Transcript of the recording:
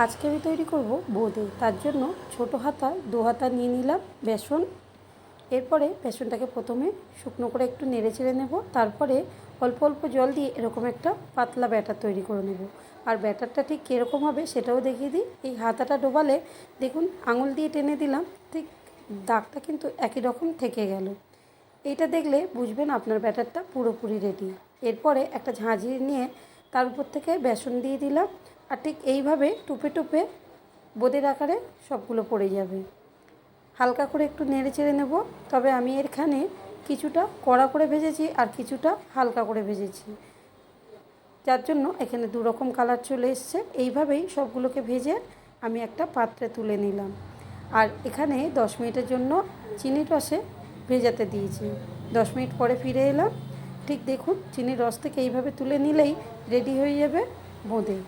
আজকে আমি তৈরি করব বোঁদে। তার জন্য ছোটো হাতা 2 হাতা নিয়ে নিলাম বেসন। এরপরে বেসনটাকে প্রথমে শুকনো করে একটু নেড়ে চেড়ে নেব। তারপরে অল্প অল্প জল দিয়ে এরকম একটা পাতলা ব্যাটার তৈরি করে নেব। আর ব্যাটারটা ঠিক কীরকম হবে সেটাও দেখিয়ে দিই। এই হাতাটা ডোবালে দেখুন আঙুল দিয়ে টেনে দিলাম, ঠিক দাগটা কিন্তু একই রকম থেকে গেল। এইটা দেখলে বুঝবেন আপনার ব্যাটারটা পুরোপুরি রেডি। এরপরে একটা ঝাঁঝরি নিয়ে তার উপর থেকে বেসন দিয়ে দিলাম। আর ঠিক এইভাবে টুপে টুপে বোঁদের আকারে সবগুলো পড়ে যাবে। হালকা করে একটু নেড়ে চেড়ে নেব। তবে আমি এখানে কিছুটা কড়া করে ভেজেছি আর কিছুটা হালকা করে ভেজেছি, যার জন্য এখানে 2 রকম কালার চলে এসছে। এইভাবেই সবগুলোকে ভেজে আমি একটা পাত্রে তুলে নিলাম। আর এখানে 10 মিনিটের জন্য চিনির রসে ভেজাতে দিয়েছি। 10 মিনিট পরে ফিরে এলাম। ঠিক দেখুন চিনির রস থেকে এইভাবে তুলে নিলেই রেডি হয়ে যাবে বোঁদে।